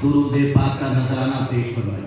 दुरूद पाक का नजराना पेश फरमाइए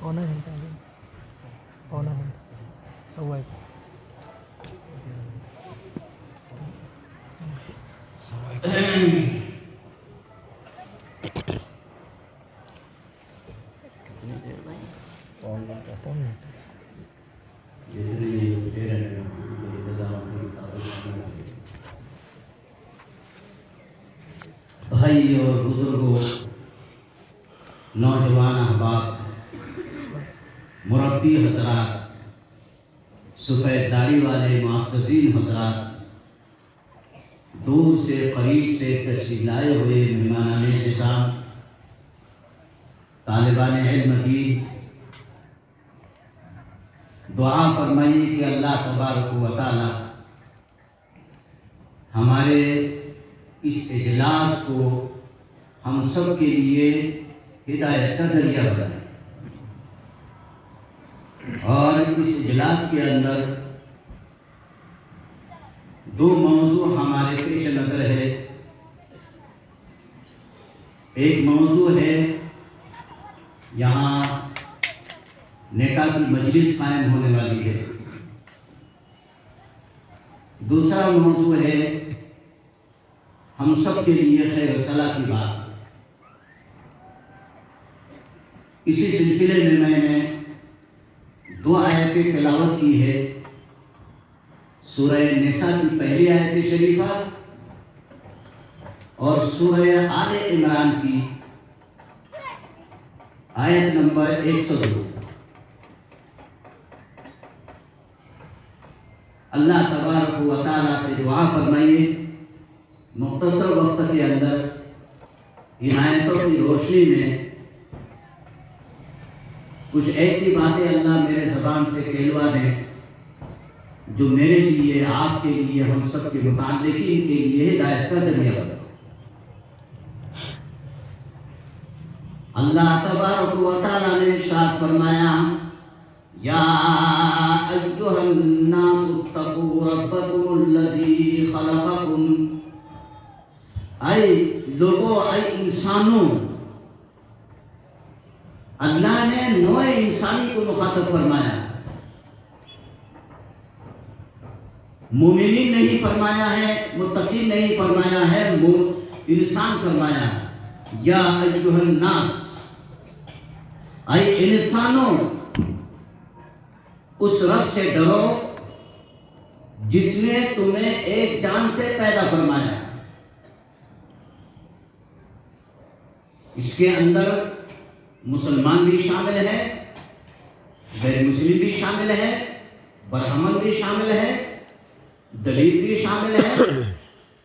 पौना घंटा सवा भाई और बुजुर्गों, नौजवान अहबाब, मुरब्बी हजरात, सफेद दाढ़ी वाले मुअज़्ज़िज़ीन हजरात, दूर से करीब से तशरीफ़ लाए हुए मेहमानाने निज़ाम, तालिबाने इल्म की दुआ फरमाइए कि अल्लाह तबारक व तआला हमारे इस इजलास को हम सब के लिए हिदायत का जरिया बनाए और इस इजलास के अंदर दो मौजू हमारे पेश नजर है। एक मौजू है यहाँ नेका की मजलिस कायम होने वाली है। दूसरा मौजू है हम सब के लिए खैर सलाह की बात। इसी सिलसिले में मैंने दो आयतें तिलावत की है। सूरह निसा की पहली आयत शरीफा और सूरह आले इमरान की आयत नंबर 102। अल्लाह तबारक व तआला से दुआ फरमाइए मुख्तसर वक्त के अंदर इनायतों की रोशनी में कुछ ऐसी बातें अल्लाह मेरे ज़बान से कहलवा दें जो मेरे लिए, आपके लिए, हम सब के मुताल्लिकीन के लिए हिदायत का जरिया बने। अल्लाह तबारक व तआला ने इरशाद फरमाया, या अय्युहन्नासुत्तकू रब्बकुमुल्लज़ी खलक़कुम, ऐ लोगों, ऐ इंसानों। अल्लाह ने नौए इंसानी को मुखातब फरमाया, मोमिनीन नहीं फरमाया है, मुत्तकीन नहीं फरमाया है, इंसान फरमाया। या अय्युहन्नास, ऐ इंसानों, उस रब से डरो जिसने तुम्हें एक जान से पैदा फरमाया। इसके अंदर मुसलमान भी शामिल है, गैर मुस्लिम भी शामिल है, ब्राह्मण भी शामिल है, दलित भी शामिल है,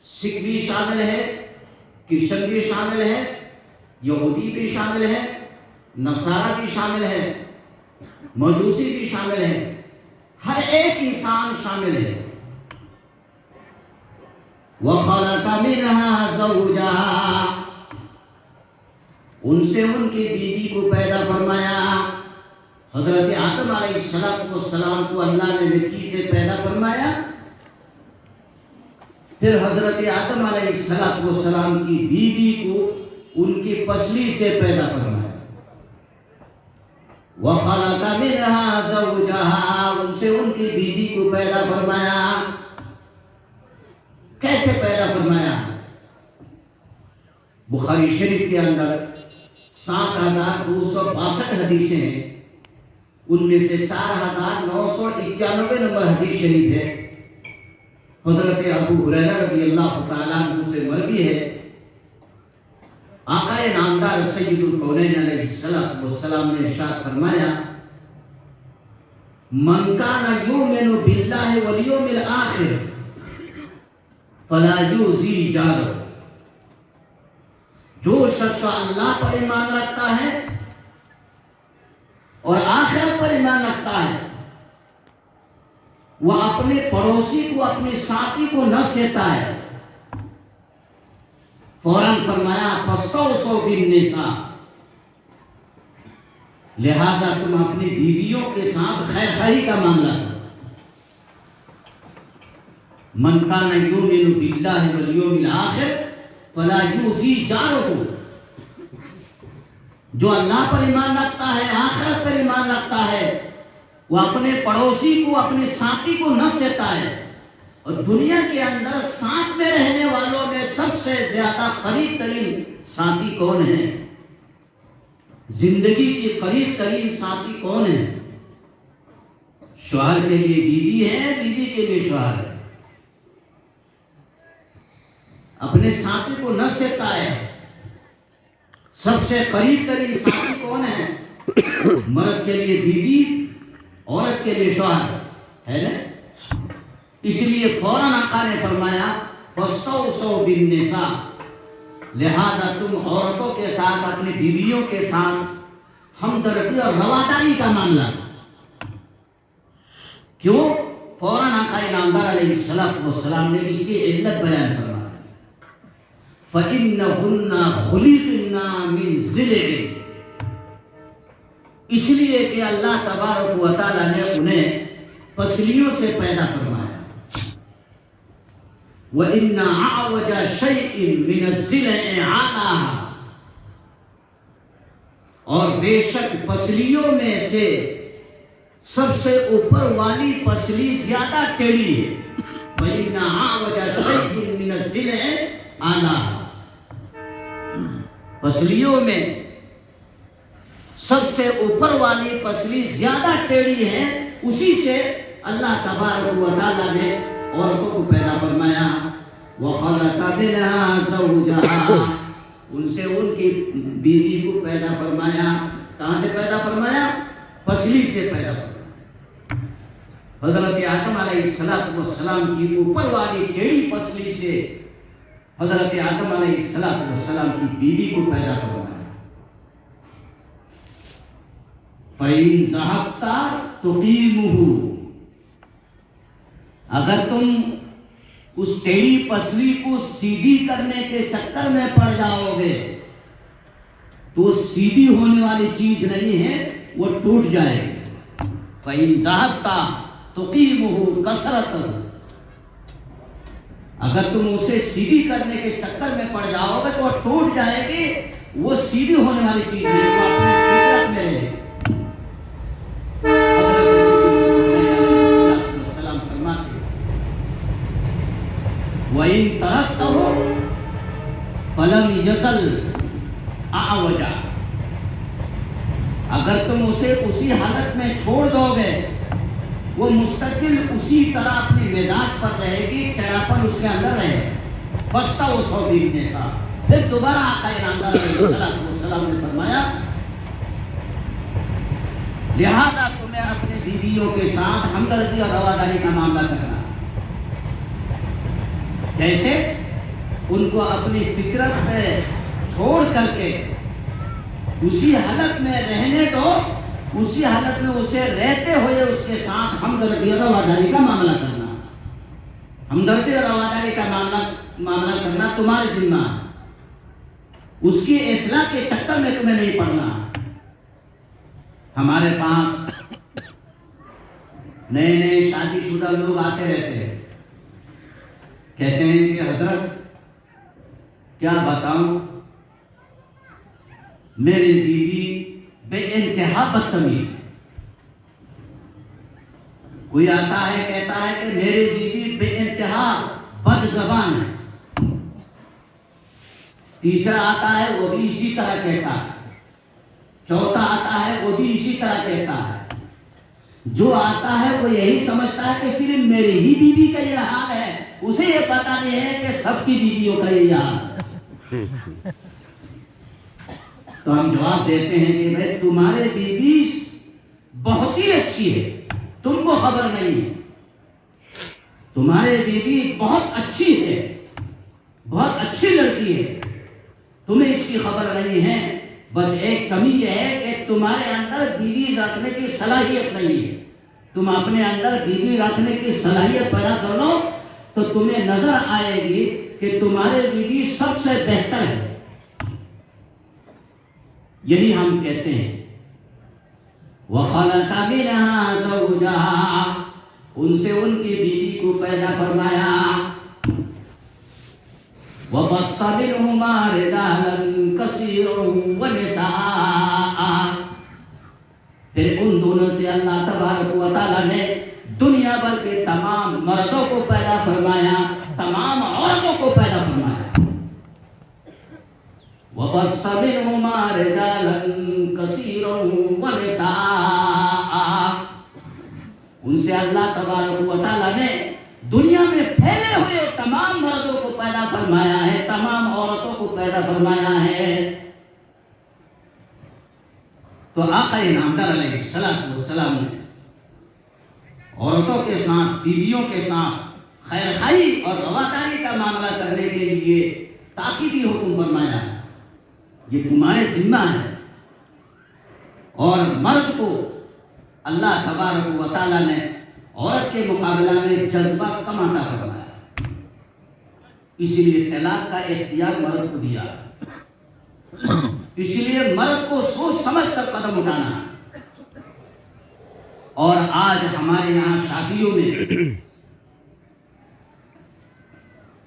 सिख भी शामिल है, क्रिश्चियन भी शामिल है, यहूदी भी शामिल है, नसारा भी शामिल है, मजूसी भी शामिल है। हर एक इंसान शामिल है। वखलक़ मिन्हा ज़ौजहा, उनसे उनकी बीवी को पैदा फरमाया। हजरत आदम अलैहिस्सलाम को अल्लाह ने मिट्टी से पैदा फरमाया। फिर हजरत आदम अलैहिस्सलाम की बीवी को उनकी पसली से पैदा फरमाया। वखलक़ मिन्हा ज़ौजहा, उनसे उनकी बीवी को पैदा फरमाया। कैसे पैदा फरमाया? बुखारी शरीफ के अंदर 7,262 हदीसें हैं, उनमें से 4,991 नंबर हदीस शरीफ है। हज़रत अबू हुरैरा रज़ियल्लाहु ताला अन्हु से मरवी है, आक़ाए नामदार सय्यदुल कौनैन अलैहिस्सलातु वस्सलाम ने इरशाद फरमाया, मन काना युमिनु बिल्लाहि वल यौमिल आखिर फला युज़ी जारो, जो शख्स अल्लाह पर ईमान रखता है और आखिरत पर ईमान रखता है, वह अपने पड़ोसी को, अपने साथी को न सहता है। फौरन फरमाया, फस्तौसौ बिन्निसा, लिहाजा तुम अपनी बीवियों के साथ खैरखाई का मामला करो। मन काना युमिनु बिल्लाहि वल यौमिल आखिर फला युज़ी जारहु, जो अल्लाह पर ईमान रखता है, आखिरत पर ईमान रखता है, वो अपने पड़ोसी को, अपने साथी को न सहता है। और दुनिया के अंदर साथ में रहने वालों में सबसे ज्यादा करीब तरीन साथी कौन है? जिंदगी के करीब तरीन साथी कौन है? शौहर के लिए बीवी है, बीवी के लिए शौहर है। अपने साथी को न सहता है। सबसे करीब तरीन साथी कौन है? मर्द के लिए बीवी, औरत के लिए शौहर है ना। इसलिए फौरन आका ने फरमाया, फस्तौसौ बिन्निसा, लिहाजा तुम औरतों के साथ, अपनी बीवियों के साथ हमदर्दी और रवादारी का मामला। क्यों? फौरन आका नामदार अलैहिस्सलातु वस्सलाम ने इसकी इल्लत बयान फरमाया, फ़इन्नहुन्ना खुलिक़ना मिन ज़िल्इन, इसलिए कि अल्लाह तबारक व तआला ने उन्हें पसलियों से पैदा फरमाया। व इन्ना अअवजा शैइन मिन ज़िल्इ आलाहा, और बेशक पसलियों में से सबसे ऊपर वाली पसली ज्यादा टेढ़ी है। व इन्ना अअवजा शैइन मिन ज़िल्इ आलाहा, पसलियों में सबसे ऊपर वाली पसली ज्यादा टेढ़ी है, उसी से अल्लाह तबारक व तआला ने औरतों को पैदा फरमाया। वखलक़ मिन्हा ज़ौजहा, उनसे उनकी बीवी को पैदा फरमाया। कहाँ से पैदा फरमाया? पसली से पैदा फरमाया। हजरत आदम अलैहिस्सलाम की ऊपर वाली टेढ़ी पसली से हजरत आदम अलैहिस्सलाम की बीवी को पैदा करवाया। फ़इन ज़हब्ता तुक़ीमुहु, अगर तुम उस टेढ़ी पसली को सीधी करने के चक्कर में पड़ जाओगे तो सीधी होने वाली चीज नहीं है, वो टूट जाएगी। फ़इन ज़हब्ता तुक़ीमुहु कसरतहु, अगर तुम उसे सीधी करने के चक्कर में पड़ जाओगे तो वो टूट जाएगी, वो सीधी होने वाली चीज नहीं, वो अपनी फितरत में रहेगी। वइन तरक्तहु फलम यज़ल अअवजा, अगर तुम उसे उसी हालत में छोड़ दोगे वो मुस्तकिल उसी तरह अपनी मिजाज पर रहेगी, टेढ़ापन उसके अंदर रहे। फस्ता वो सौबीन जैसा। फिर दोबारा आका इनामदार अलैहिस्सलाम ने फरमाया, लिहाजा तुम्हें अपने बीवियों के साथ हमदर्दी और रवादारी का मामला करना, जैसे उनको अपनी फितरत में छोड़ करके उसी हालत में रहने दो, उसी हालत में उसे रहते हुए उसके साथ हमदर्दी और रवादारी का मामला करना। हमदर्दी और रवादारी का मामला करना तुम्हारे जिम्मा है, उसकी इस्लाह के चक्कर में तुम्हें नहीं पड़ना। हमारे पास नए नए शादीशुदा लोग आते रहते हैं, कहते हैं कि हजरत क्या बताऊं, मेरी बीवी बेइंतहा बदतमीज। कोई आता है कहता है कि मेरी बीवी बेइंतहा बदज़बान है। तीसरा आता है वो भी इसी तरह कहता है, चौथा आता है वो भी इसी तरह कहता है। जो आता है वो यही समझता है कि सिर्फ मेरी ही बीवी का यह हाल है, उसे ये पता नहीं है कि सबकी बीवियों का यह हाल है। तो हम जवाब देते हैं कि भाई तुम्हारे बीवी बहुत ही अच्छी है, तुमको खबर नहीं है। तुम्हारे बीवी बहुत अच्छी है, बहुत अच्छी लड़की है, तुम्हें इसकी खबर नहीं है। बस एक कमी यह है कि तुम्हारे अंदर बीवी रखने की सलाहियत नहीं है। तुम अपने अंदर बीवी रखने की सलाहियत पैदा कर लो तो तुम्हें नजर आएगी कि तुम्हारे बीवी सबसे बेहतर है। यही हम कहते हैं, वखलक़ मिनहा ज़ौजहा, उनसे उनकी बीवी को पैदा फरमाया। वबस्स मिनहुमा रिजालन कसीरन व निसाआ, फिर उन दोनों से अल्लाह तबारक व तआला ने दुनिया भर के तमाम मर्दों को पैदा फरमाया, तमाम औरतों को पैदा फरमाया। वबस्स मिनहुमा रिजालन कसीरन व निसाआ, उनसे अल्लाह तबारक व तआला ने दुनिया में फैले हुए तमाम मर्दों को पैदा फरमाया है, तमाम औरतों को पैदा फरमाया है। तो आका इनामदार अलैहिस्सलाम ने औरतों के साथ, बीवियों के साथ खैरखाई और रवादारी का मामला करने के लिए ताकीदी हुक्म फरमाया, ये तुम्हारे जिम्मा है। और मर्द को अल्लाह तबारक व तआला ने औरत के मुकाबला में जज्बा कम अता फरमाया, इसलिए तलाक का इख्तियार मर्द को दिया। इसलिए मर्द को सोच समझ कर कदम उठाना। और आज हमारे यहाँ शादियों में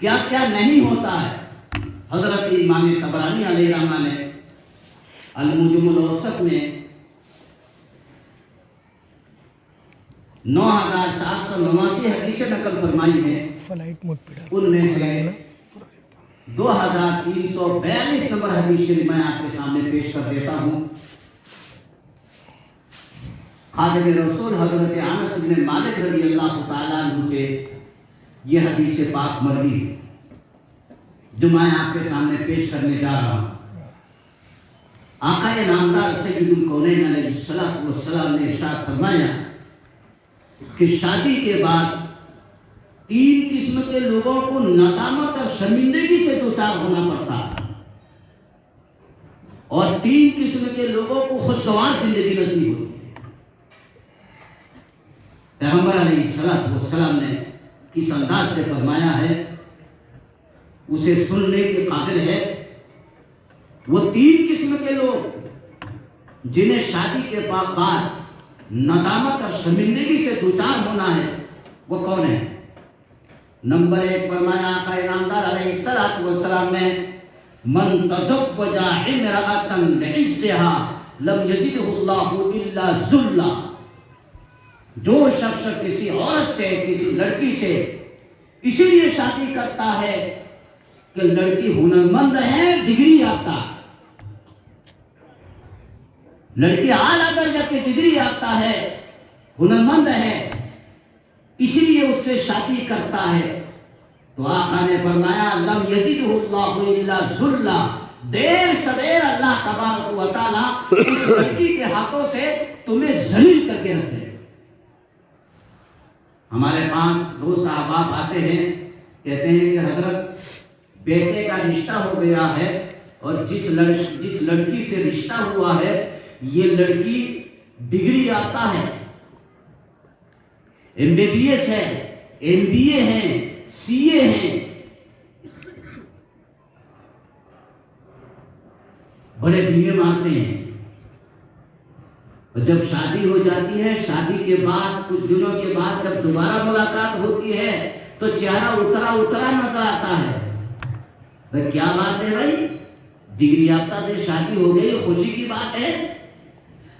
क्या क्या नहीं होता है। हजरत इमाम तबरानी अलैहिर्रहमा ने अल-मुजमुल औसत में 9489 हदीसें नकल फरमाई है, उनमें से 2342 नंबर हदीस शरीफ मैं आपके सामने पेश कर देता हूँ। खादिम रसूल हजरत अनस इब्न मालिक रज़ियल्लाहु ताला अन्हु से यह हदीस पाक मरवी जो मैं आपके सामने पेश करने जा रहा हूँ। आका नामदार सय्यदुल कौनैन अलैहिस्सलातु वस्सलाम ने इरशाद फरमाया, कि शादी के बाद 3 किस्म के लोगों को नदामत और शर्मिंदगी से दो चार होना पड़ता है और 3 किस्म के लोगों को खुशगवार जिंदगी नसीब होती है। पैगंबर अलैहिस्सलाम ने किस अंदाज से फरमाया है, उसे सुनने के काबिल है। वो 3 किस्म के लोग जिन्हें शादी के बाद नदामत और शर्मिंदगी से दूचार होना है, वो कौन है? नंबर 1 फरमाया आका इनामदार अलैहिस्सलाम ने, मन तज़व्वजा इम्रअतन लिइज़्ज़िहा लम यज़िदहुल्लाहु इल्ला ज़ुल्ला। जो शख्स किसी औरत से, किसी लड़की से इसीलिए शादी करता है कि लड़की हुनरमंद है, डिग्री याफ्ता, लड़की आला दर्जा की डिग्री याफ्ता है, हुनरमंद है, इसीलिए उससे शादी करता है। तो आका ने फरमाया लम यज़िदहुल्लाहु इल्ला ज़ुल्ला, देर सवेर अल्लाह तबारक व तआला उस लड़की के हाथों से तुम्हें जलील करके रखे। हमारे पास 2 साहबाब आते हैं, कहते हैं कि हजरत बेटे का रिश्ता हो गया है और जिस लड़की से रिश्ता हुआ है ये लड़की डिग्री आता है, MBBS है, MBA है, CA है, बड़े दिए मानते हैं। और जब शादी हो जाती है, शादी के बाद कुछ दिनों के बाद जब दोबारा मुलाकात होती है तो चेहरा उतरा उतरा नजर आता है। भाई क्या बात है भाई, डिग्री याफ्ता से शादी हो गई, खुशी की बात है।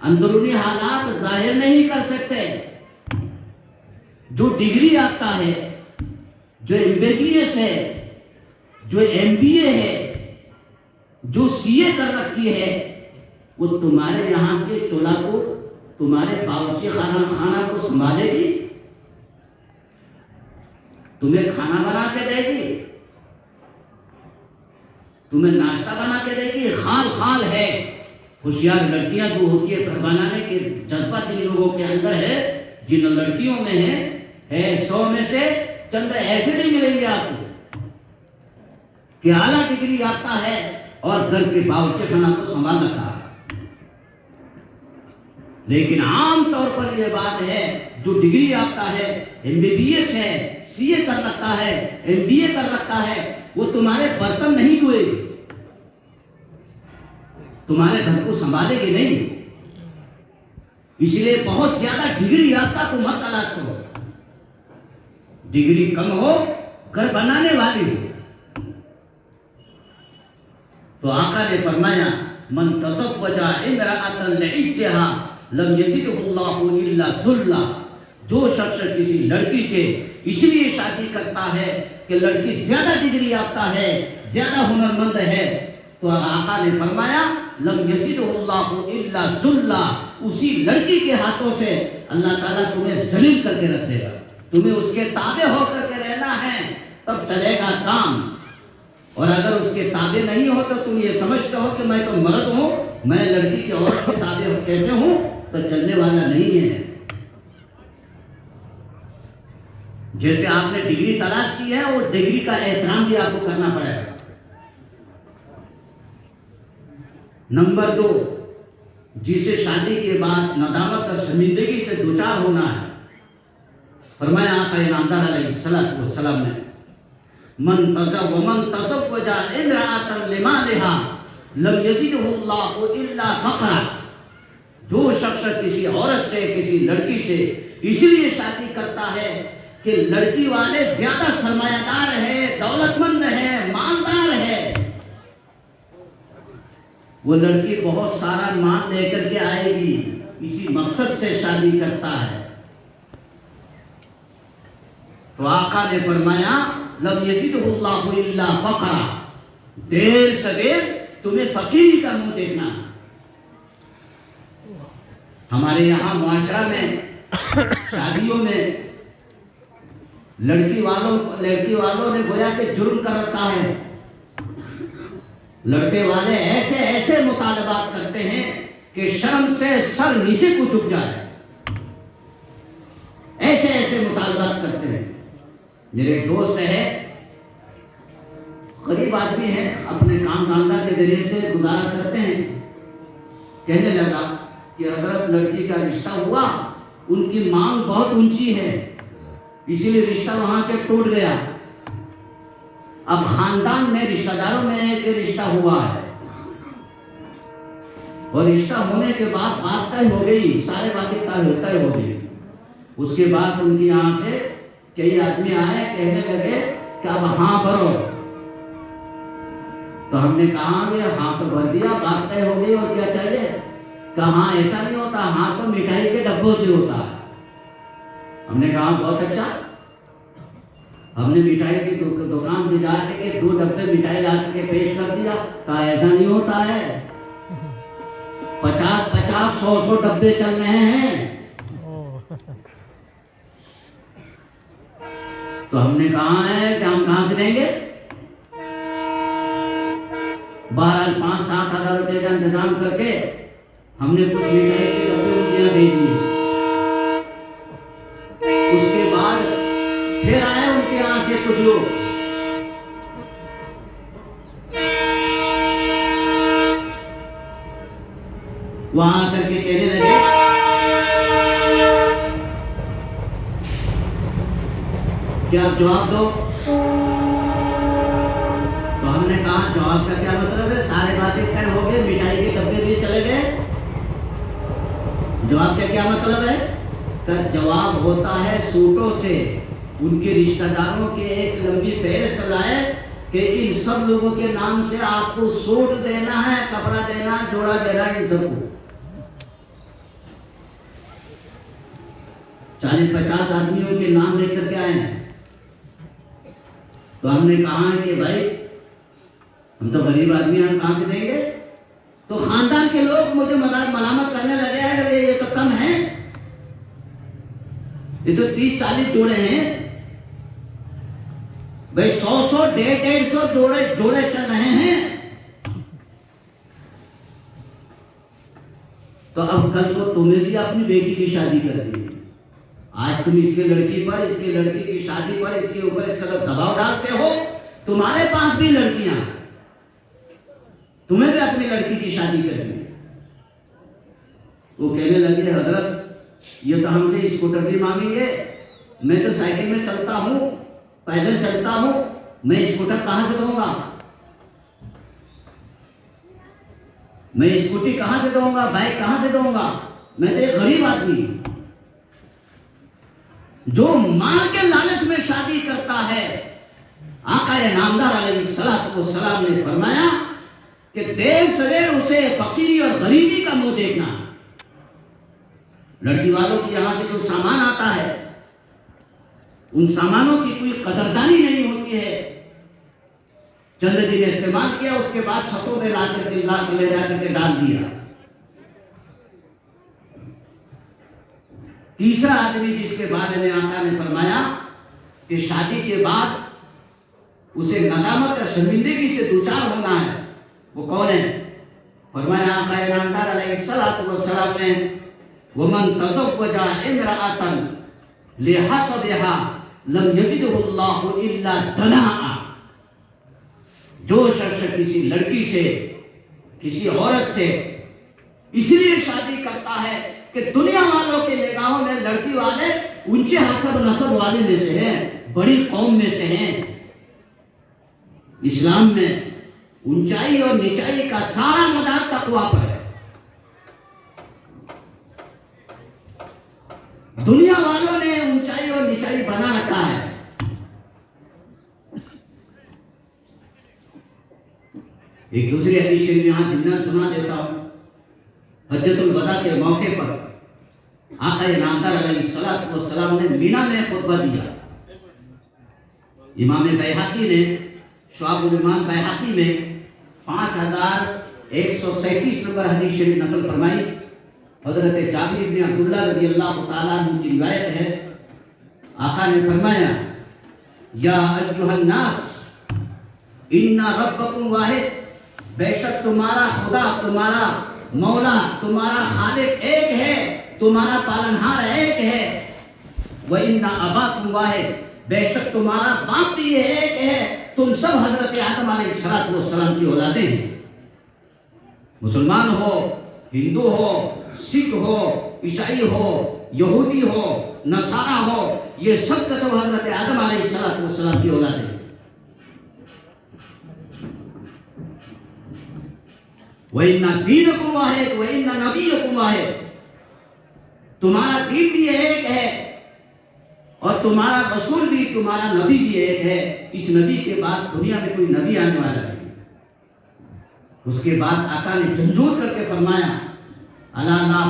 अंदरूनी हालात जाहिर नहीं कर सकते। जो डिग्री याफ्ता है, जो MBBS है, जो MBA है, जो CA कर रखी है, वो तुम्हारे यहाँ के चोला को, तुम्हारे बावर्ची खाना को संभालेगी, तुम्हें खाना बना के देगी, तुम्हें नाश्ता बना के देगी। खाल खाल है। होशियार लड़कियां जो होती है, घर बनाने के जज्बा जिन लोगों के अंदर है, जिन लड़कियों में है 100 में से चंद ऐसे नहीं मिलेंगे आपको कि आला डिग्री याफ्ता है और घर के बावर्ची खाना को संभाल रखा। लेकिन आम तौर पर यह बात है, जो डिग्री याफ्ता है, MBBS है, CA कर रखा है, MBA कर रखा है, वो तुम्हारे बर्तन नहीं धोएगी, तुम्हारे घर को संभालेगी नहीं। इसलिए बहुत ज्यादा डिग्री याफ्ता को मत तलाश करो। डिग्री कम हो, घर बनाने वाली हो। तो आका ने फरमाया मन तज़व्वजा इम्रअतन लिइज़्ज़िहा लम यज़िदहुल्लाहु इल्ला ज़ुल्ला। जो शख्स किसी लड़की से इसलिए शादी करता है कि लड़की ज्यादा डिग्री याफ्ता है, ज्यादा हुनरमंद है, तो आका ने फरमाया लम यज़िदहुल्लाहु इल्ला ज़ुल्ला। उसी लड़की के हाथों से अल्लाह ताला तुम्हें जलील करके रख देगा। तुम्हें उसके ताबे होकर के रहना है, तब चलेगा काम। और अगर उसके ताबे नहीं हो तो तुम ये समझते हो कि मैं तो मर्द हूं, मैं लड़की के औरत के ताबे कैसे हूं, तो चलने वाला नहीं है। जैसे आपने डिग्री तलाश की है, वो डिग्री का एहतराम भी आपको करना पड़ेगा। नंबर 2, जिसे शादी के बाद नदामत और शर्मिंदगी से दोचार होना है, फरमाया आका इनामदार अलैहिस्सलाम ने मन तज़व्वजा इम्रअतन लिमालिहा लम यज़िदहुल्लाहु इल्ला फ़क़रा। जो शख्स किसी औरत से, किसी लड़की से इसलिए शादी करता है कि लड़की वाले ज्यादा सरमायादार है, दौलतमंद है, मालदार है, वो लड़की बहुत सारा माल लेकर के आएगी, इसी मकसद से शादी करता है। तो आका ने फरमाया लम यज़िदहुल्लाहु इल्ला फ़क़रा। देर सवेर तुम्हें फकीरी का मुंह देखना। हमारे यहाँ मुआशरा में शादियों में लड़की वालों ने गोया के जुर्म कर रखा है। लड़के वाले ऐसे ऐसे मुतालबात करते हैं कि शर्म से सर नीचे को झुक जाए। गुजारा करते हैं। मेरे दोस्त है, गरीब आदमी है, अपने काम धंधा के जरिए से गुजारा करते हैं। कहने लगा कि हजरत लड़की का रिश्ता हुआ, उनकी मांग बहुत ऊंची है, इसीलिए रिश्ता वहां से टूट गया। अब खानदान में रिश्तेदारों में एक रिश्ता हुआ है और रिश्ता होने के बाद बात तय हो गई, सारे बातें तय हो गई। उसके बाद उनकी यहाँ से कई आदमी आए, कहने लगे कि अब हाँ भरो। तो हमने कहा कि हाँ तो भर दिया, बात तय हो गई और क्या चाहिए। कहा ऐसा नहीं होता, हाँ तो मिठाई के डब्बों से होता है। हमने कहा बहुत अच्छा। हमने मिठाई की दुकान से जाके 2 डब्बे मिठाई ला के पेश कर दिया। कहा ऐसा नहीं होता है, 50-50, 100-100 डब्बे चल रहे हैं। तो हमने कहा है कि हम कहां से देंगे। 5-7 हजार रुपए का इंतजाम करके हमने कुछ मिठाई के डब्बे उनके यहाँ दे दिए। उसके बाद फिर आए उनके यहाँ से कुछ लोग, वहां आकर के कहने लगे कि आप जवाब दो। तो हमने कहा जवाब का क्या मतलब है, सारे बातें तय हो गए, मिठाई के डब्बे भी चले गए, जवाब का क्या मतलब है। तो जवाब होता है सूटों से उनके रिश्तेदारों के एक लंबी फहरिस्त लाए कि इन सब लोगों के नाम से आपको सूट देना है, कपड़ा देना, जोड़ा देना है, इन सबको 40-50 आदमियों के नाम लेकर के आए हैं। तो हमने कहा है कि भाई हम तो गरीब आदमी, हम कहां से देंगे। तो खानदान के लोग मुझे मलामत करने लगे हैं, ये तो कम है, ये तो 30-40 जोड़े हैं भाई, 100-100, 150-150 जोड़े चल रहे हैं। तो अब कल को तुम्हें भी अपनी बेटी की शादी करनी है। आज तुम इसके लड़की पर, इसके लड़की की शादी पर, इसके ऊपर इस तरह दबाव डालते हो। तुम्हारे पास भी लड़कियां, तुम्हें भी अपनी लड़की की शादी करनी है। वो कहने लगे हजरत ये तो हमसे स्कूटर भी मांगेंगे, मैं तो साइकिल में चलता हूँ, पैदल चलता हूँ, मैं स्कूटर कहां से दूंगा, मैं स्कूटी कहां से दूंगा, बाइक कहां से दूंगा, मैं तो एक गरीब आदमी। जो माल के लालच में शादी करता है, आका नामदार अलैहिस्सलाम ने फरमाया कि देर सवेर उसे फकीरी और गरीबी का मुंह देखना। लड़की वालों की यहां से जो सामान आता है, उन सामानों की कोई कदरदानी नहीं होती है। चंद दिन इस्तेमाल किया, उसके बाद छतों में ला करके ले जाकर के डाल दिया। तीसरा आदमी जिसके बारे में आका ने फरमाया कि शादी के बाद उसे नदामत और शर्मिंदगी से दूचार होना है, वो कौन है। फरमाया आका नामदार अलैहिस्सलाम ने वमन तज़व्वजा इम्राअतन लिहसबिहा लम यजिदहुल्लाहु इल्ला दनाआ। जो शख्स किसी लड़की से, किसी औरत से इसलिए शादी करता है कि दुनिया वालों के निगाहों में लड़की वाले ऊंचे हसब नसब वाले में से हैं, बड़ी कौम में से हैं। इस्लाम में ऊंचाई और नीचाई का सारा मदार तकवा पर है। दुनिया वालों ने ऊंचाई और नीचाई बना रखा है। एक दूसरी हदीस शरीफ यहां जिन्ना सुना देता हूं। हज्जतुल वदा के मौके पर आका नामदार अलैहिस्सलाम ने मीना में खुतबा दिया। इमाम बैहक़ी ने शुआबुल ईमान बैहक़ी में 5137 नंबर हदीस शरीफ नकल फरमाई। हजरत जाबिर इब्न अब्दुल्लाह रज़ियल्लाहु ताला अन्हु की रिवायत है। आका ने फरमाया या अय्युहन नास इन्ना रब्बकुम वाहिद, बेशक तुम्हारा खुदा, तुम्हारा मौला, तुम्हारा खालिक एक है, तुम्हारा पालनहार एक है। व इन्ना अबाकुम वाहिद, बेशक तुम्हारा बाप भी ये एक है, तुम सब हजरत आदम अलैहिस्सलाम की औलादे हैं। मुसलमान हो, हिंदू हो, सिख हो, ईसाई हो, यहूदी हो, नसारा हो, ये सब का सब हजरत आदम अलैहिस्सलाम की औलादे हैं। व इन्ना दीनकुम वाहिद व इन्ना नबिय्युकुम वाहिद, तुम्हारा दीन भी एक है और तुम्हारा रसूल भी, तुम्हारा नबी भी एक है। इस नबी के बाद दुनिया में कोई नबी आने वाला नहीं। उसके बाद आका ने झंझोर करके फरमाया, अला ला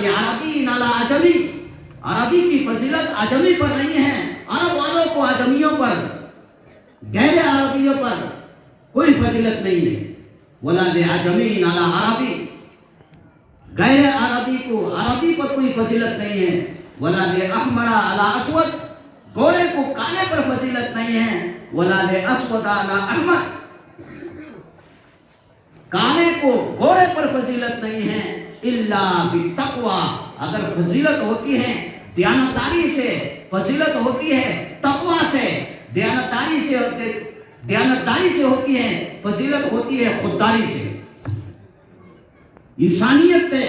बिअरबी अला अजमी, अरबी की फजीलत अजमी पर नहीं है, अरब वालों को अजमियों पर, गैर अरबियों पर कोई फजीलत नहीं है। वला लिअजमी अला अरबी, गैर अरबी को अरबी पर कोई फजीलत नहीं है। वला लिअहमरा अला अस्वद, गोरे को काले पर फजीलत नहीं है। वला लिअस्वद अला अहमर, काले को गोरे पर फजीलत नहीं है। इल्ला बितक़वा, अगर फजीलत होती है दयानतदारी से, फजीलत होती है तक़वा से, दयानतदारी से होती है, फजीलत होती है खुददारी से, इंसानियत पे।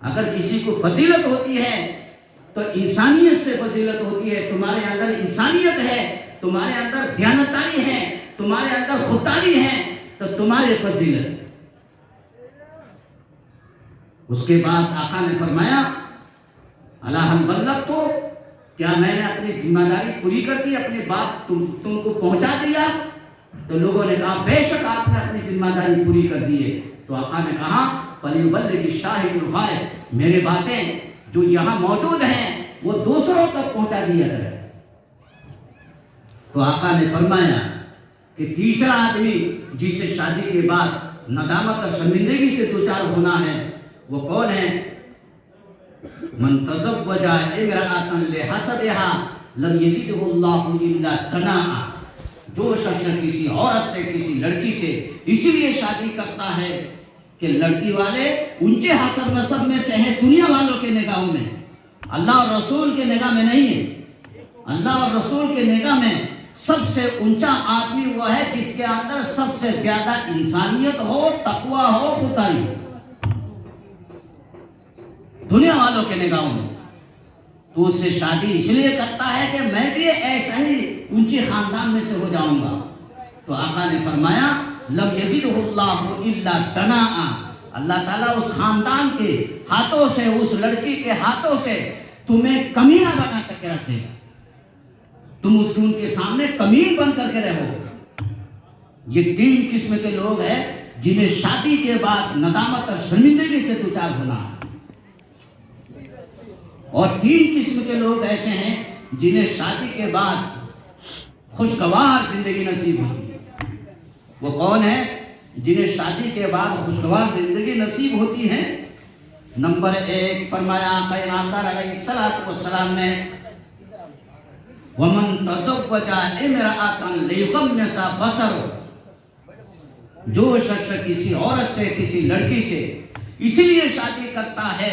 अगर किसी को फजीलत होती है तो इंसानियत से फजीलत होती है। तुम्हारे अंदर इंसानियत है, तुम्हारे अंदर दयानतदारी है, तुम्हारे अंदर खुददारी है, तो तुम्हारे फजीलत। उसके बाद आका ने फरमाया, अला हल बल्लग, तो क्या मैंने अपनी जिम्मेदारी पूरी कर दी, अपनी बात तुमको पहुंचा दिया? तो लोगों ने कहा बेशक आपने अपनी जिम्मेदारी पूरी कर दी है। तो आका ने कहा, फलियुबल्लिग शाहिदुल गायब, मेरी बातें जो यहाँ मौजूद हैं वो दूसरों तक पहुंचा दिया जाए। तो आका ने फरमाया कि तीसरा आदमी जिसे शादी के बाद नदामत और शर्मिंदगी से दो चार होना है, वो कौन है? मन तज़व्वजा इम्रअतन लिहसबिहा लम यजिदहुल्लाहु इल्ला तनाआ, जो शख्स किसी औरत से, किसी लड़की से इसीलिए शादी करता है कि लड़की वाले ऊंचे हसब नसब में से हैं दुनिया वालों के निगाहों में, अल्लाह और रसूल के निगाह में नहीं है। अल्लाह और रसूल के निगाह में सबसे ऊंचा आदमी वो है जिसके अंदर सबसे ज्यादा इंसानियत हो, तकवा हो, खुदाई हो, दुनिया वालों के निगाहों में। तो उससे शादी इसलिए करता है कि मैं भी ऐसा ही ऊंचे खानदान में से हो जाऊंगा। तो आका ने फरमाया, लम यजिदहुल्लाहु इल्ला तनाआ, अल्लाह ताला उस खानदान के हाथों से, उस लड़की के हाथों से तुम्हें कमीना बना करके रख देगा। तुम उनके सामने कमीन बन करके रहो। ये तीन किस्म के लोग हैं जिन्हें शादी के बाद नदामत और शर्मिंदगी से दो चार होना है, और तीन किस्म के लोग ऐसे हैं जिन्हें शादी के बाद खुशगवार जिंदगी नसीब होती है। वो कौन है जिन्हें शादी के बाद खुशगवार जिंदगी नसीब होती है? नंबर 1 फरमाया पैगंबर अलैहिस्सलातु वस्सलाम ने, वमन तज़व्वजा इम्रअतन लियुग़म्मिसा बसरो, जो शख्स किसी औरत से, किसी लड़की से इसलिए शादी करता है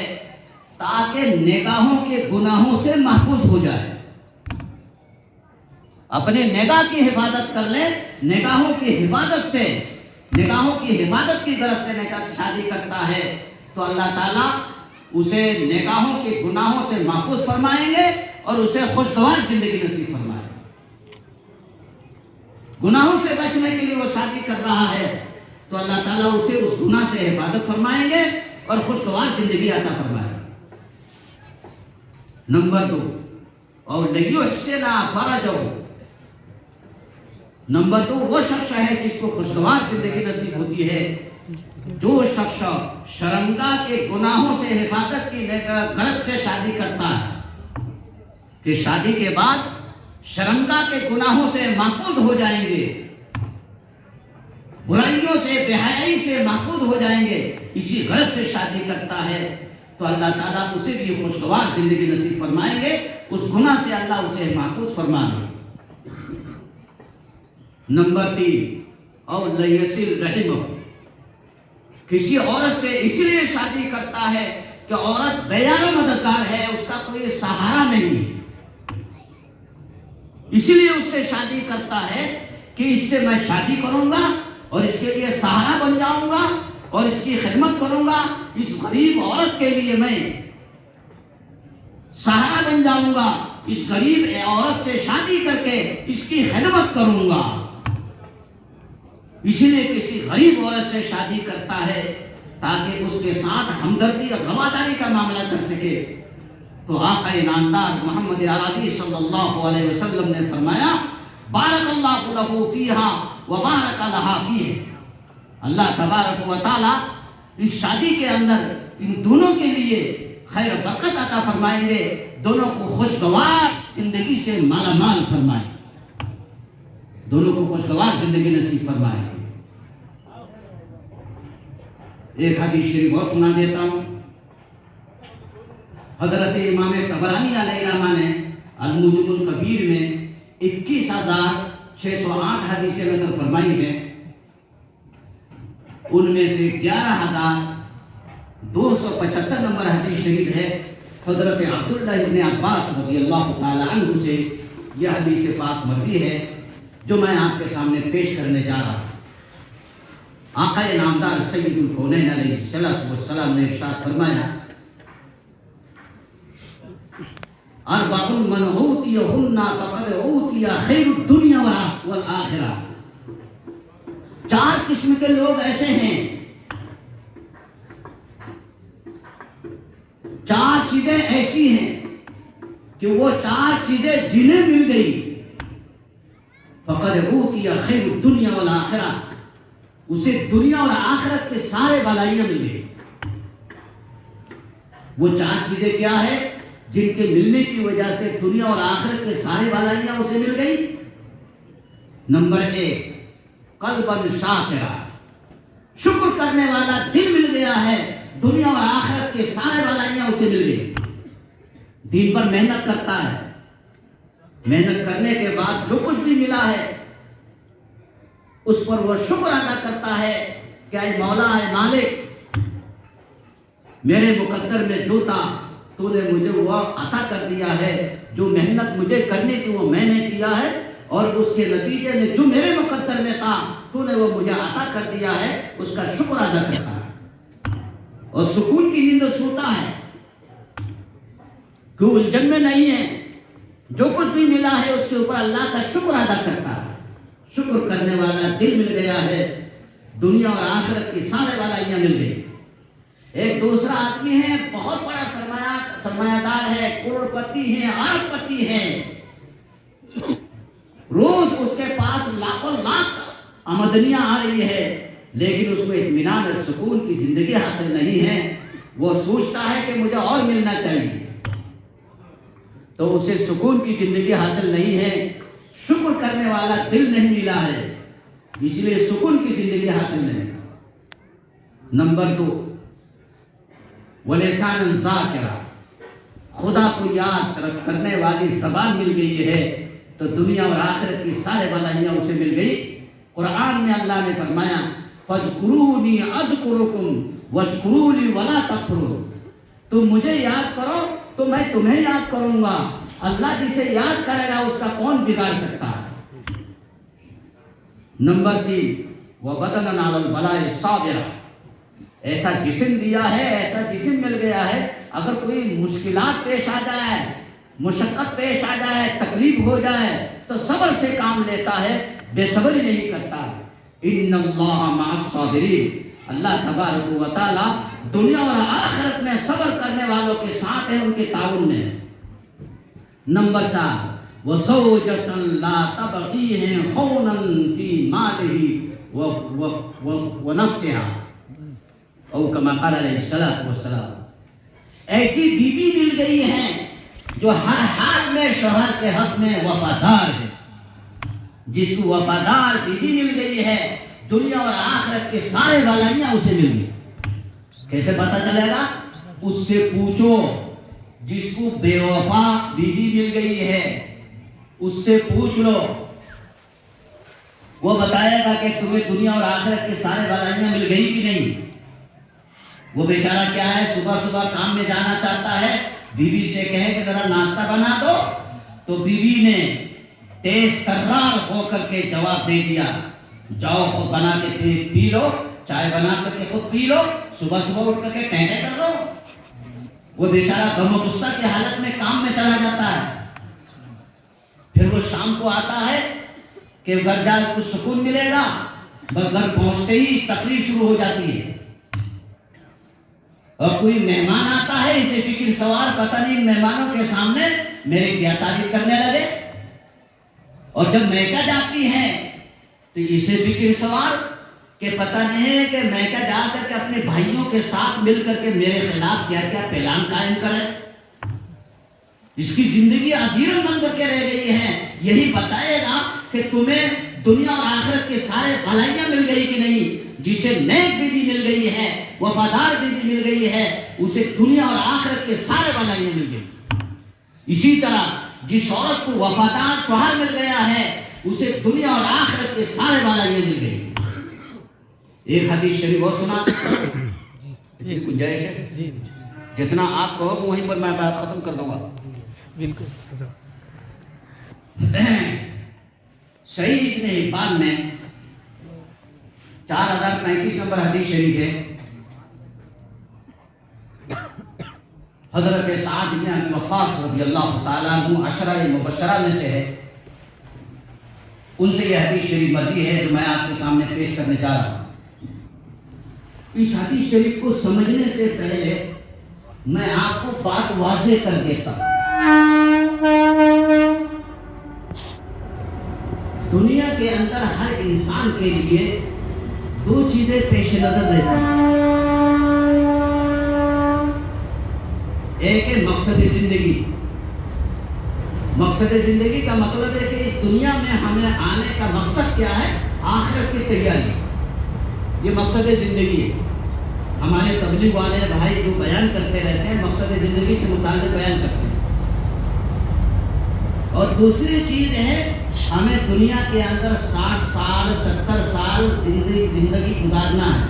ताकि निगाहों के गुनाहों से महफूज हो जाए, अपने निगाह की हिफाजत कर ले। निगाहों की हिफाजत से, निगाहों की हिफाजत की गरज से निकाह शादी करता है तो अल्लाह ताला उसे निगाहों के गुनाहों से महफूज फरमाएंगे और उसे खुशगवार जिंदगी नसीब फरमाएंगे। गुनाहों से बचने के लिए वो शादी कर रहा है तो अल्लाह ताला उसे उस गुनाह से हिफाजत फरमाएंगे और खुशगवार जिंदगी अता फरमाएंगे। नंबर 2, और लियुहसिना फरजहु, नंबर 2 वो शख्स है जिसको खुशगवार जिंदगी नसीब होती है, जो शख्स शर्मगा के गुनाहों से हिफाजत की गरज से शादी करता है कि शादी के बाद शर्मगा के गुनाहों से महफूज हो जाएंगे, बुराइयों से, बेहयाई से महफूज हो जाएंगे, इसी गरज से शादी करता है तो अल्लाह ताला उसे भी खुशगवार जिंदगी नसीब फरमाएंगे, उस गुनाह से अल्लाह उसे महफूज फरमाएंगे। नंबर 3, और लयसिल रहम, किसी औरत से इसलिए शादी करता है कि औरत बेयार मददगार है, उसका कोई सहारा नहीं, इसलिए उससे शादी करता है कि इससे मैं शादी करूंगा और इसके लिए सहारा बन जाऊंगा और इसकी खिदमत करूंगा, इस गरीब औरत के लिए मैं सहारा बन जाऊंगा, इस गरीब औरत से शादी करके इसकी खिदमत करूंगा। इसीलिए किसी गरीब औरत से शादी करता है ताकि उसके साथ हमदर्दी और रवादारी का मामला कर सके। तो आका इनामदार मोहम्मद अरबी सल्लल्लाहु अलैहि वसल्लम ने फरमाया, बारकल्लाहु लहू फीहा व बारक लहा फीह। अल्लाह तबारक व तआला इस शादी के अंदर इन दोनों के लिए खैर बरकत अता फरमाएंगे, दोनों को खुशगवार जिंदगी से मालामाल फरमाए, दोनों को खुशगवार जिंदगी नसीब फरमाए। एक हदीस शरीफ और सुना देता हूँ। हजरत इमाम तबरानी अलैहिर्रहमा ने अल-मुजमुल कबीर में 21,608 हदीसें नकल फरमाई हैं। उनमें से 11,275 नंबर हदीस शरीफ है हजरत अब्दुल्लाह इब्न अब्बास रज़ियल्लाहु ताला अन्हु से यह हदीस पाक मरवी है जो मैं आपके सामने पेश करने जा रहा हूँ। आका नामदार सय्यदुल कौनैन अलैहिस्सलातु वस्सलाम ने इरशाद फरमाया, अर्बअुन मन ऊतियहुन्ना फक़द ऊतिया खैरुद दुनिया वल आखिरा। 4 किस्म के लोग ऐसे हैं, 4 चीजें ऐसी हैं कि वो 4 चीजें जिन्हें मिल गई फक़द ऊतिया खैरुद दुनिया वल आखिरा, उसे दुनिया और आखिरत के सारे भलाइयां मिल गई। वो 4 चीजें क्या है जिनके मिलने की वजह से दुनिया और आखिरत के सारे भलाइयां उसे मिल गई? नंबर 1, कल्बन शाकिरा, शुक्र करने वाला दिल मिल गया है, दुनिया और आखिरत के सारे भलाइयां उसे मिल गई। दिन पर मेहनत करता है, मेहनत करने के बाद जो कुछ भी मिला है उस पर वह शुक्र अदा करता है, क्या मौला है मालिक, मेरे मुकद्दर में जो था तूने मुझे वह अता कर दिया है, जो मेहनत मुझे करने की वो मैंने किया है और उसके नतीजे में जो मेरे मुकद्दर में था तूने वो मुझे अता कर दिया है, उसका शुक्र अदा करता है और सुकून की नींद सोता है, क्यों उलझन में नहीं है, जो कुछ भी मिला है उसके ऊपर अल्लाह का शुक्र अदा करता है। शुक्र करने वाला दिल मिल गया है, दुनिया और आखिरत की सारे भलाइयां मिल गई। एक दूसरा आदमी है, बहुत बड़ा सरमायादार है, करोड़पति है, अरबपति है, रोज उसके पास लाखों लाख आमदनियां आ रही है, लेकिन उसको इत्मीनान और सुकून की जिंदगी हासिल नहीं है। वो सोचता है कि मुझे और मिलना चाहिए, तो उसे सुकून की जिंदगी हासिल नहीं है, शुक्र करने वाला दिल नहीं मिला है, इसलिए सुकून की जिंदगी हासिल नहीं। नंबर 2, वलिसान ज़ाकिरा, खुदा को याद करने वाली ज़बान मिल गई है तो दुनिया और आखिरत की सारे भलाइयां उसे मिल गई। कुरान में अल्लाह ने फरमाया, फज़कुरूनी अज़कुरुकुम वश्कुरूली वला तकफुरून, तुम मुझे याद करो तो मैं तुम्हें याद करूंगा। अल्लाह जिसे याद करेगा उसका कौन बिगाड़ सकता है। नंबर 3, वबदलन अलल बलाए साबिरा, ऐसा जिस्म दिया है, ऐसा जिस्म मिल गया है, अगर कोई मुश्किलात पेश आ जाए, मुशक्कत पेश आ जाए, तकलीफ हो जाए तो सब्र से काम लेता है, बेसब्री नहीं करता। इन्नल्लाह मअस साबिरीन, अल्लाह तबारक व तआला दुनिया और आखिरत में सब्र करने वालों के साथ है, उनके ताउन में। नंबर 4, वज़ौजतन ला तबगी है खौनन फी मालिही व नफ्सिहा औ कमा क़ाल अलैहिस्सलातु वस्सलाम, ऐसी बीवी मिल गई है जो हर हाल में शौहर के हक में वफादार है। जिसको वफादार बीवी मिल गई है, दुनिया और आखिरत के सारे भलाइयां उसे मिल गई। कैसे पता चलेगा? उससे पूछो। जिसको बेवफा बीवी मिल गई है उससे पूछ लो, वो बताएगा कि तुम्हें दुनिया और आखिरत के सारे भलाइयां मिल गई कि नहीं। वो बेचारा क्या है, सुबह सुबह काम में जाना चाहता है, बीवी से कहे कि जरा नाश्ता बना दो, तो बीवी ने तेज तर्रार होकर के जवाब दे दिया, जाओ खुद बना के पी लो, चाय बना करके खुद पी लो, सुबह सुबह उठ करके टहले कर लो। वो बेचारा गम गुस्सा की हालत में काम में चला जाता है। फिर वो शाम को आता है कि घर जाकर कुछ सुकून मिलेगा, बस घर पहुंचते ही तकलीफ शुरू हो जाती है। और कोई मेहमान आता है, इसे फिक्र सवार, पता नहीं मेहमानों के सामने मेरे क्या तारीफ करने लगे। और जब मैका जाती है तो इसे फिक्र सवार के पता नहीं है कि मैका जाकर के अपने भाइयों के साथ मिलकर के मेरे खिलाफ क्या क्या प्लान कायम करे। इसकी जिंदगी अजीरन बन करके रह गई है। यही बताएगा कि तुम्हें दुनिया और आखिरत के सारे भलाइयां मिल गई कि नहीं। जिसे नेक बीवी मिल गई है, वफादार बीवी मिल गई है, उसे दुनिया और आखिरत के सारे भलाइयां मिल गई। इसी तरह जिस औरत को वफादार शौहर मिल गया है, उसे दुनिया और आखिरत के सारे भलाइयां मिल गई। एक हदीस शरीफ और सुना सकता हूं, इतनी गुंजाइश है, जितना आप कहोगे वहीं पर मैं बात खत्म कर दूंगा। बिल्कुल। सही इब्न हिब्बान में 4035 नंबर हदीस शरीफ है। हजरत साद इब्न अबी वक्कास रज़ियल्लाहु ताला अन्हु अशरा मुबशरा में से है। उनसे यह हदीस शरीफ मर्वी है जो मैं आपके सामने पेश करने जा रहा हूँ। इस हदीस शरीफ को समझने से पहले मैं आपको बात वाज़ेह कर देता हूँ। दुनिया के अंदर हर इंसान के लिए दो चीजें पेश नजर रहती हैं। एक है मकसद जिंदगी। मकसद जिंदगी का मतलब है कि दुनिया में हमें आने का मकसद क्या है, आखिरत की तैयारी। ये मकसद जिंदगी है। हमारे तबलीग वाले भाई जो बयान करते रहते हैं, मकसद जिंदगी से मुताल्लिक़ बयान करते हैं। और दूसरी चीज है, हमें दुनिया के अंदर 60 साल 70 साल जिंदगी गुजारना है।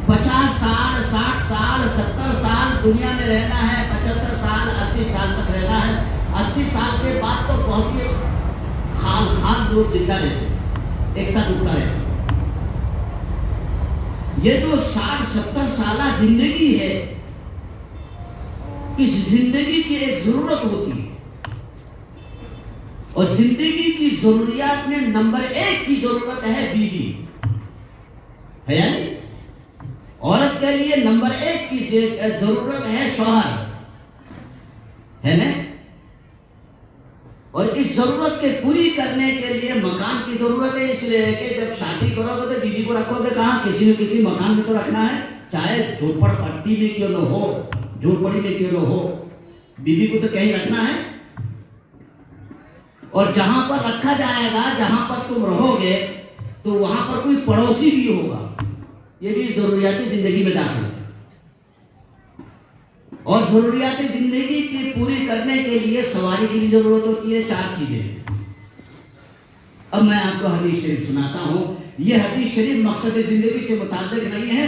50 साल 60 साल 70 साल दुनिया में रहना है, 75 साल 80 साल तक रहना है। 80 साल के बाद तो बहुत ही खाल लोग जिंदा रहते, एकता दुखता रहते। ये जो 60-70 साल जिंदगी है, इस जिंदगी की एक जरूरत होती है। और जिंदगी की जरूरियात में नंबर 1 की जरूरत है बीवी, है या नहीं? औरत के लिए नंबर 1 की जरूरत है शौहर, है ना? और इस जरूरत के पूरी करने के लिए मकान की जरूरत है। इसलिए कि जब शादी करोगे तो बीवी को रखोगे कहाँ? किसी न किसी मकान में तो रखना है, चाहे झोपड़पट्टी में क्यों न हो, झोपड़ी में क्यों न हो, बीवी को तो कहीं रखना है। और जहां पर रखा जाएगा, जहां पर तुम रहोगे, तो वहां पर कोई पड़ोसी भी होगा। ये भी जरूरियाती जिंदगी में दाखिल है। और जरूरियाती जिंदगी की पूरी करने के लिए सवारी की भी जरूरत होती है। 4 चीजें। अब मैं आपको हदीस शरीफ सुनाता हूं। यह हदीस शरीफ मकसद जिंदगी से मुताल्लिक नहीं है,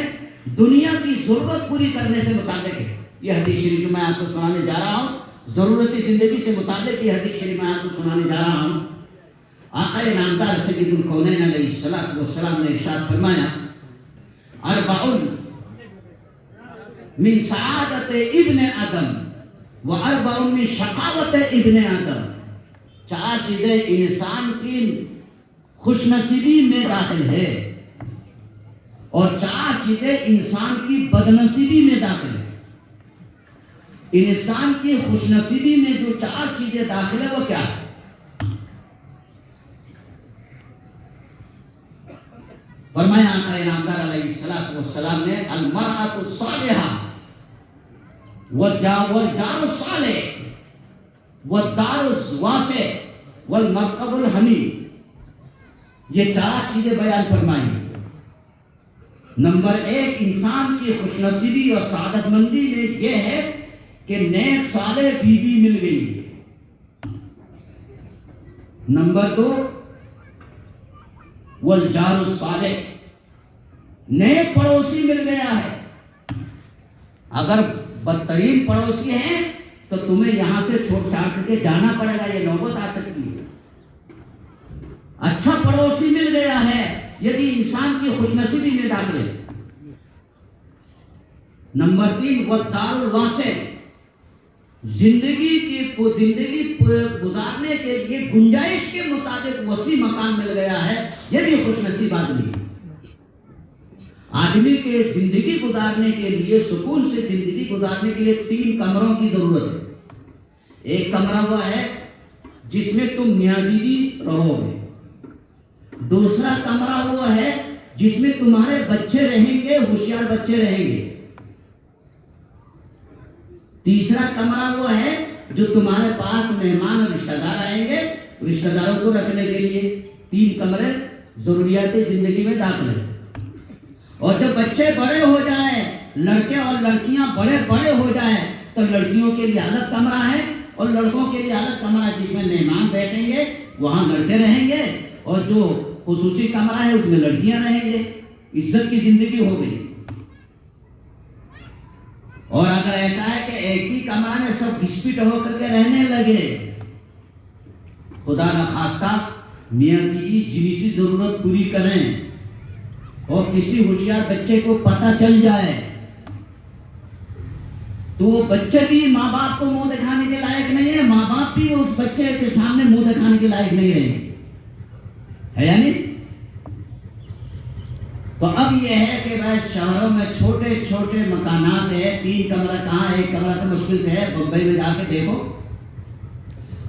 दुनिया की जरूरत पूरी करने से मुताल्लिक है। यह हदीस शरीफ जो मैं आपको सुनाने जा रहा हूं, जरूरत जिंदगी से मुताल्लिक यह हदीस शरीफ मैं आपको सुनाने जा रहा हूं। आका नामदार सय्यदुल कौनैन अलैहिस्सलातु वस्सलाम ने इरशाद फरमाया, अरबाउन मिन सआदत इब्न आदम व अरबाउन मिन शकावत इब्न आदम। 4 चीजें इंसान की खुशनसीबी में दाखिल है और 4 चीजें इंसान की बदनसीबी में दाखिल है। इंसान की खुशनसीबी में जो 4 चीजें दाखिल है वो क्या है? फरमाया आका इनामदार अलैहिस्सलातु वस्सलाम ने, अल मरअतु सालिहा वल जारु सालिह वल दारु वासे वल मरकबुल हमीद। ये 4 चीजें बयान फरमाई। नंबर 1 इंसान की खुशनसीबी और सादतमंदी में यह है कि नेक सालेह बीवी मिल गई। नंबर 2 वल जारु सालेह, नेक पड़ोसी मिल गया है। अगर बदतरीन पड़ोसी हैं तो तुम्हें यहां से छोड़ छाड़ करके जाना पड़ेगा, ये नौबत आ सकती है। अच्छा पड़ोसी मिल गया है यदि इंसान की खुशनसीबी में दाखिल है। नंबर 3 वदारुल वासे, जिंदगी गुजारने के लिए गुंजाइश के मुताबिक वसी मकान मिल गया है, यह भी खुशनसीब आदमी है। आदमी के जिंदगी गुजारने के लिए, सुकून से जिंदगी गुजारने के लिए 3 कमरों की जरूरत है। एक कमरा वो है जिसमें तुम मियां बीवी रहोगे, दूसरा कमरा वो है जिसमें तुम्हारे बच्चे रहेंगे, होशियार बच्चे रहेंगे, तीसरा कमरा वो है जो तुम्हारे पास मेहमान और रिश्तेदार आएंगे, रिश्तेदारों को रखने के लिए 3 कमरे जरूरियात जिंदगी में दाखिल है। और जब बच्चे बड़े हो जाए, लड़के और लड़कियां बड़े हो जाए, तो लड़कियों के लिए अलग कमरा है और लड़कों के लिए अलग कमरा है, जिसमें मेहमान बैठेंगे, वहां लड़के रहेंगे, और जो खुसूसी कमरा है उसमें लड़कियां रहेंगे। इज्जत की जिंदगी हो गई। और अगर ऐसा है कि एक ही कमरा में सब घिसपिट होकर के रहने लगे, खुदा न खास्ता मियां बीवी जिनसी जरूरत पूरी करें और किसी होशियार बच्चे को पता चल जाए, तो वो बच्चे भी माँ बाप को मुंह दिखाने के लायक नहीं है, माँ बाप भी उस बच्चे के सामने मुंह दिखाने के लायक नहीं रहेंगे, है या नहीं? तो अब यह है कि भाई शहरों में छोटे छोटे मकानात है, 3 कमरा कहाँ, 1 कमरा तो मुश्किल से है। बंबई में जाके देखो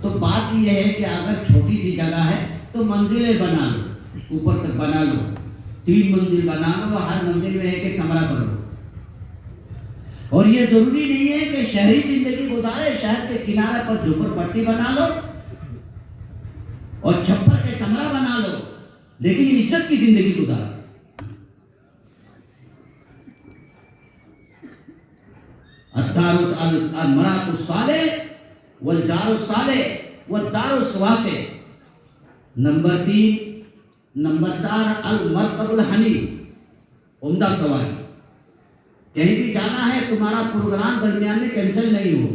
तो बात यह है कि अगर छोटी सी जगह है तो मंजिलें बना लो, ऊपर तक बना लो, 3 मंजिल बना लो, हर मंजिल में 1-1 कमरा करो। और ये जरूरी नहीं है कि शहरी जिंदगी गुजारे, शहर के किनारे पर झोपड़पट्टी बना लो और छप्पर के कमरा बना लो, लेकिन इज्जत की जिंदगी गुजारो। नंबर 3, नंबर 4 अल-मरकबुल हनी, उम्दा सवारी। कहीं भी जाना है, तुम्हारा प्रोग्राम दरमियान में कैंसिल नहीं हो।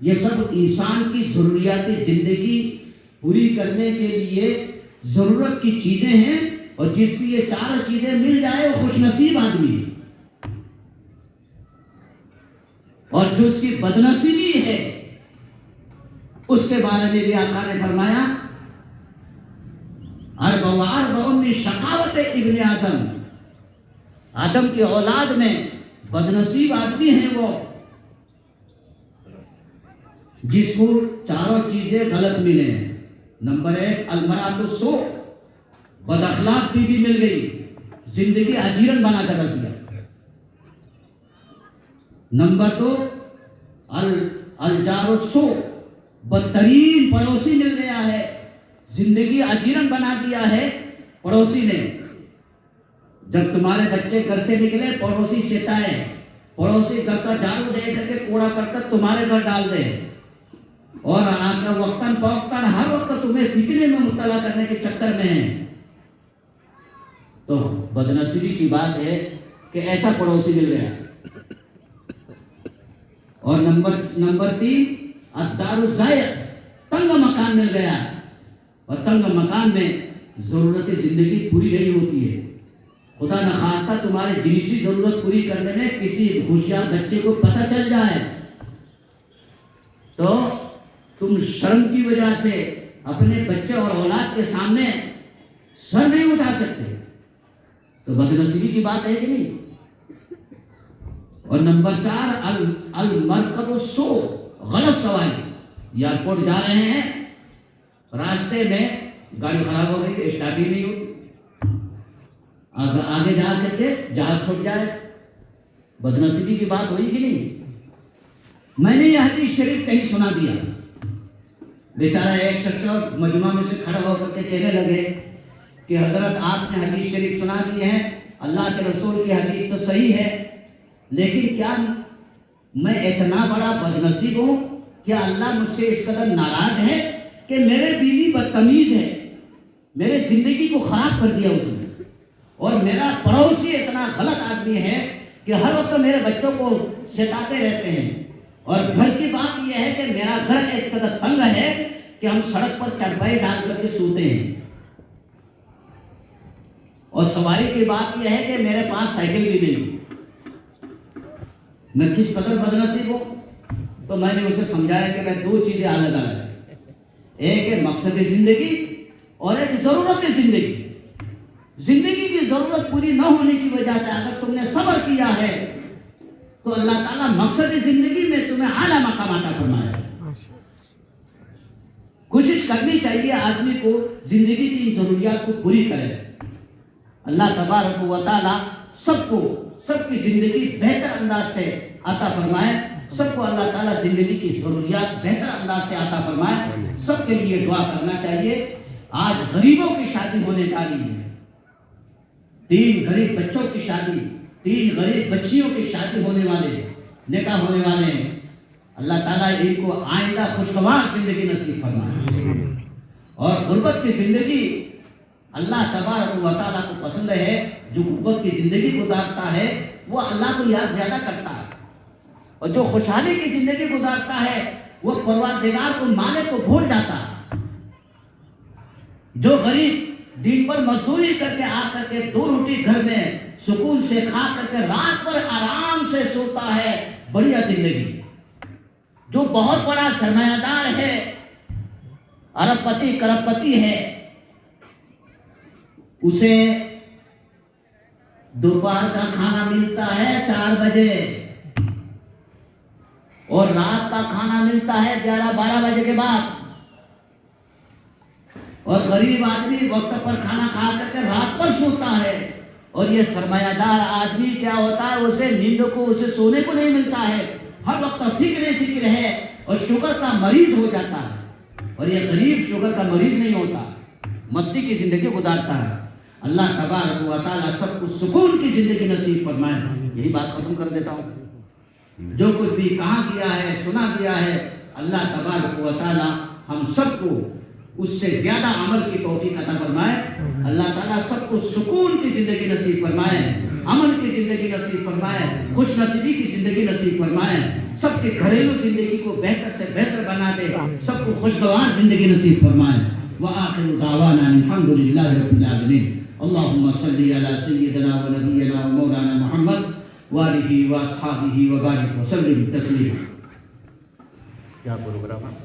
ये सब इंसान की जरूरियात जिंदगी पूरी करने के लिए जरूरत की चीजें हैं, और जिसकी ये 4 चीजें मिल जाए वो खुशनसीब आदमी है। और जो उसकी बदनसीबी है उसके बारे में भी आका ने फरमाया, शकावत इब्ने आदम, आदम की औलाद में बदनसीब आदमी है वो जिसको 4 चीजें गलत मिले। नंबर 1 अलमरातु सू, बदअखलाक बीवी मिल गई, जिंदगी अजीरन बना कर रख दिया। नंबर 2 अल-जारु सू, बदतरीन पड़ोसी मिल गया है, जिंदगी अजीरन बना दिया है पड़ोसी ने। जब तुम्हारे बच्चे घर से निकले, पड़ोसी सिताए, पड़ोसी घर का झाड़ू दे करके कूड़ा करकर तुम्हारे घर डाल दे, और आकर वक्तन फौक्तन हर वक्त तुम्हें फिक्रे में मुब्तला करने के चक्कर में है, तो बदनसीबी की बात है कि ऐसा पड़ोसी मिल गया। और नंबर 3 अद्दारु ज़ायक़, तंग मकान मिल गया, और तंग मकान में जरूरत जिंदगी पूरी नहीं होती है। खुदा न खास्ता तुम्हारे जिनसी जरूरत पूरी करने में किसी होशियार बच्चे को पता चल जाए तो तुम शर्म की वजह से अपने बच्चे और औलाद के सामने सर नहीं उठा सकते, तो बदनसीबी की बात है कि नहीं? और नंबर 4 अल-मरकबु सू, गलत सवारी। एयरपोर्ट जा रहे हैं, रास्ते में गाड़ी खराब हो गई, स्टार्ट ही नहीं हुई, आगे जा करके जहाज छूट जाए, बदनसीबी की बात हुई कि नहीं? मैंने यह हदीस शरीफ कहीं सुना दिया, बेचारा एक शख्स मजमा में से खड़ा होकर के कहने लगे कि हजरत आपने हदीस शरीफ सुना दी है, अल्लाह के रसूल की हदीस तो सही है, लेकिन क्या मैं इतना बड़ा बदनसीब हूँ? क्या अल्लाह मुझसे इस कदर नाराज है कि मेरे बीवी बदतमीज है, मेरे जिंदगी को खराब कर दिया उसने, और मेरा पड़ोसी इतना गलत आदमी है कि हर वक्त मेरे बच्चों को सताते रहते हैं, और घर की बात यह है कि मेरा घर एक कदर तंग है कि हम सड़क पर चारपाई डाल करके सोते हैं। और सवारी की बात यह है कि मेरे पास साइकिल भी नहीं। मैं किस कदर बदनसीब हूं। तो मैंने उसे समझाया कि मैं दो चीजें अलग अलग है, एक है मकसद जिंदगी और एक जरूरत जिंदगी। जिंदगी की जरूरत पूरी न होने की वजह से अगर तुमने सब्र किया है तो अल्लाह ताला मकसद जिंदगी में तुम्हें आला मकाम अता फरमाएगा। कोशिश करनी चाहिए आदमी को जिंदगी की जरूरियात को पूरी करे। अल्लाह तबारक व तआला सबको सबकी जिंदगी बेहतर अंदाज से अता फरमाए। सबको अल्लाह ताला जिंदगी की जरूरियात बेहतर अंदाज से अता फरमाए। सबके लिए दुआ करना चाहिए। आज गरीबों की शादी होने वाली है, 3 गरीब बच्चों की शादी, 3 गरीब बच्चियों की शादी होने वाले, निकाह होने वाले हैं। अल्लाह ताला इनको आइंदा खुशगवार जिंदगी नसीब फरमाए। और गुर्बत की जिंदगी अल्लाह तबारक व तआला को पसंद है। जो गुर्बत की जिंदगी गुजारता है वो अल्लाह को याद ज्यादा करता है, और जो खुशहाली की जिंदगी गुजारता है वो परवरदिगार को मालिक को भूल जाता है। जो गरीब दिन भर मजदूरी करके आ करके 2 रोटी घर में सुकून से खा करके रात पर आराम से सोता है, बढ़िया जिंदगी। जो बहुत बड़ा सरमायादार है, अरबपति करोड़पति है, उसे दोपहर का खाना मिलता है 4 बजे और रात का खाना मिलता है 11-12 बजे के बाद। और गरीब आदमी वक्त पर खाना खा करके रात पर सोता है। और ये सरमायादार आदमी क्या होता है, उसे नींद को, उसे सोने को नहीं मिलता है, हर वक्त फिक्र है और शुगर का मरीज हो जाता है। और ये गरीब शुगर का मरीज नहीं होता, मस्ती की जिंदगी गुजारता है। अल्लाह तबारक व तआला सबको सुकून की जिंदगी नसीब फरमाए। यही बात खत्म कर देता हूँ। जो कुछ भी कहा गया है, सुना गया है, अल्लाह तबारक व तआला हम सबको उससे ज्यादा अमल की तौफीक अता फरमाए। अल्लाह ताला सबको सुकून की जिंदगी नसीब फरमाए, अमन की जिंदगी नसीब फरमाए, खुश नसीबी की जिंदगी नसीब फरमाए। सबके घरेलू जिंदगी को बेहतर से बेहतर बना दे, सबको खुशगवार जिंदगी नसीब फरमाए। व आखिरु दावाना अल्हम्दुलिल्लाहि रब्बिल आलमीन। अल्लाहुम्मा सल्ली अला सय्यिदिना व नबिय्यिना व मौलाना मुहम्मद व आलिहि व अस्हाबिहि व बारिक व सल्लिम तस्लीमा। क्या प्रोग्राम है?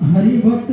हरी वक्त